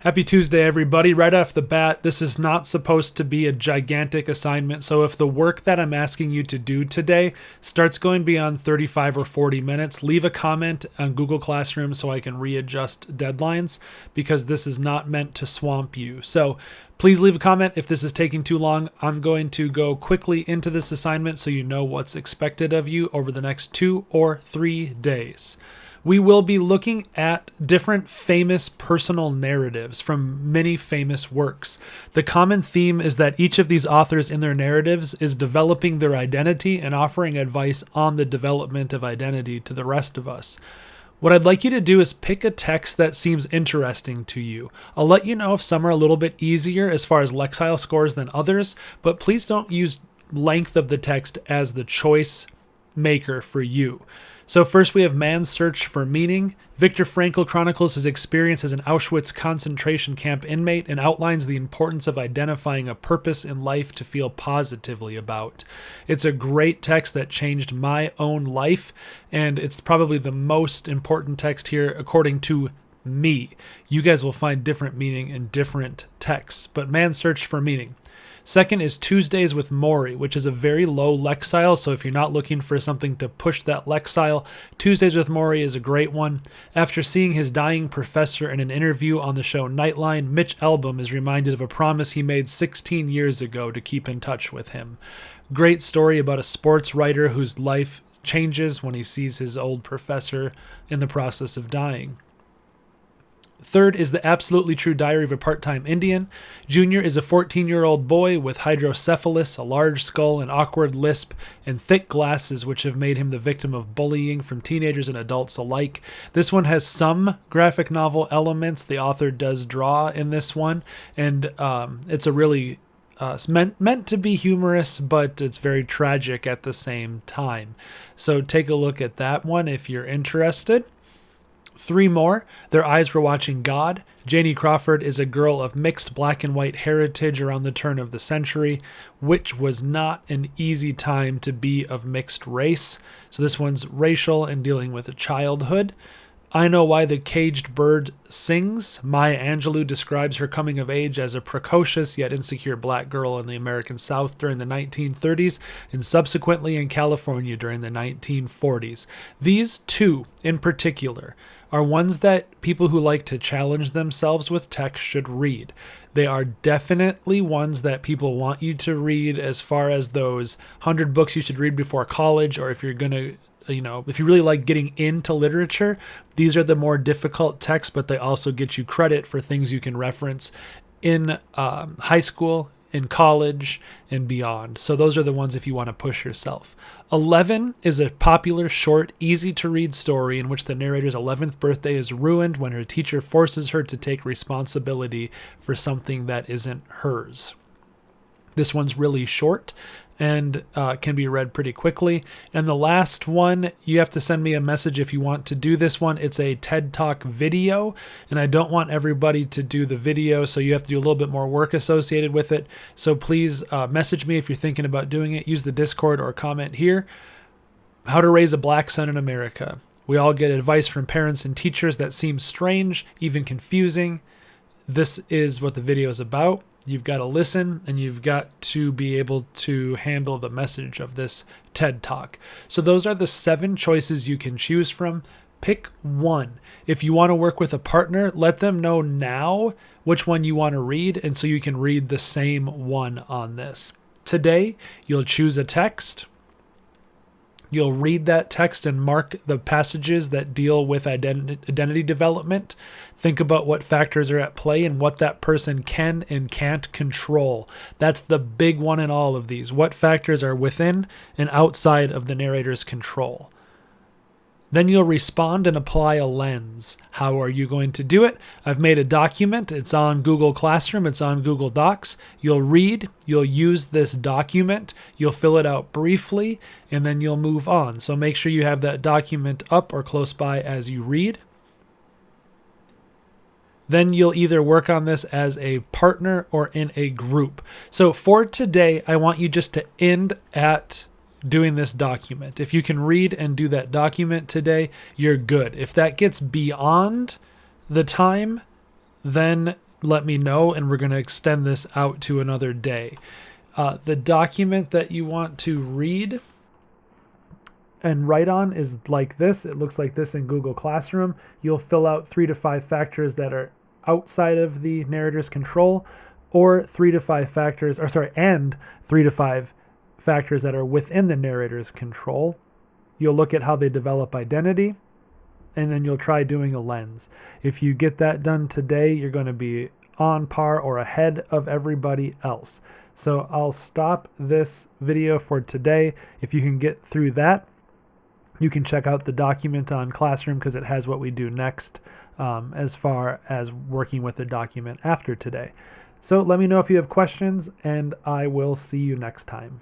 Happy Tuesday, everybody. Right off the bat, this is not supposed to be a gigantic assignment, so if the work that I'm asking you to do today starts going beyond 35 or 40 minutes, leave a comment on Google Classroom so I can readjust deadlines, because this is not meant to swamp you. So please leave a comment if this is taking too long. I'm going to go quickly into this assignment so you know what's expected of you over the next 2 or 3 days. We will be looking at different famous personal narratives from many famous works. The common theme is that each of these authors in their narratives is developing their identity and offering advice on the development of identity to the rest of us. What I'd like you to do is pick a text that seems interesting to you. I'll let you know if some are a little bit easier as far as Lexile scores than others, but please don't use length of the text as the choice maker for you. So first we have Man's Search for Meaning. Viktor Frankl chronicles his experience as an Auschwitz concentration camp inmate and outlines the importance of identifying a purpose in life to feel positively about. It's a great text that changed my own life, and it's probably the most important text here according to me. You guys will find different meaning in different texts, but Man's Search for Meaning. Second is Tuesdays with Morrie, which is a very low Lexile, so if you're not looking for something to push that Lexile, Tuesdays with Morrie is a great one. After seeing his dying professor in an interview on the show Nightline, Mitch Albom is reminded of a promise he made 16 years ago to keep in touch with him. Great story about a sports writer whose life changes when he sees his old professor in the process of dying. Third is The Absolutely True Diary of a Part-Time Indian. Junior is a 14-year-old boy with hydrocephalus, a large skull, an awkward lisp, and thick glasses, which have made him the victim of bullying from teenagers and adults alike. This one has some graphic novel elements. The author does draw in this one, and it's a really meant to be humorous, but it's very tragic at the same time. So take a look at that one if you're interested. 3 more. Their Eyes Were Watching God. Janie Crawford is a girl of mixed black and white heritage around the turn of the century, which was not an easy time to be of mixed race. So this one's racial and dealing with a childhood. I Know Why the Caged Bird Sings. Maya Angelou describes her coming of age as a precocious yet insecure black girl in the American South during the 1930s and subsequently in California during the 1940s. These two in particular are ones that people who like to challenge themselves with text should read. They are definitely ones that people want you to read as far as those 100 books you should read before college, or if you're going to if you really like getting into literature, these are the more difficult texts, but they also get you credit for things you can reference in high school, in college, and beyond. So those are the ones if you want to push yourself. 11 is a popular, short, easy-to-read story in which the narrator's 11th birthday is ruined when her teacher forces her to take responsibility for something that isn't hers. This one's really short and can be read pretty quickly. And the last one, you have to send me a message if you want to do this one. It's a TED Talk video, and I don't want everybody to do the video, so you have to do a little bit more work associated with it. So please message me if you're thinking about doing it. Use the Discord or comment here. How to Raise a Black Son in America. We all get advice from parents and teachers that seems strange, even confusing. This is what the video is about. You've got to listen, and you've got to be able to handle the message of this TED Talk. So those are the 7 choices you can choose from. Pick one. If you want to work with a partner, let them know now which one you want to read, and so you can read the same one on this. Today, you'll choose a text. You'll read that text and mark the passages that deal with identity development. Think about what factors are at play and what that person can and can't control. That's the big one in all of these. What factors are within and outside of the narrator's control. Then you'll respond and apply a lens. How are you going to do it? I've made a document. It's on Google Classroom. It's on Google Docs. You'll read. You'll use this document. You'll fill it out briefly, and then you'll move on. So make sure you have that document up or close by as you read. Then you'll either work on this as a partner or in a group. So for today, I want you just to end at doing this document. If you can read and do that document today, you're good. If that gets beyond the time, then let me know, and we're going to extend this out to another day. The document that you want to read and write on is like this. It looks like this in Google Classroom. You'll fill out 3 to 5 factors that are outside of the narrator's control, or 3 to 5 factors, and 3 to 5 factors that are within the narrator's control. You'll look at how they develop identity, and then you'll try doing a lens. If you get that done today, you're going to be on par or ahead of everybody else. So I'll stop this video for today. If you can get through that, you can check out the document on Classroom because it has what we do next as far as working with the document after today. So let me know if you have questions, and I will see you next time.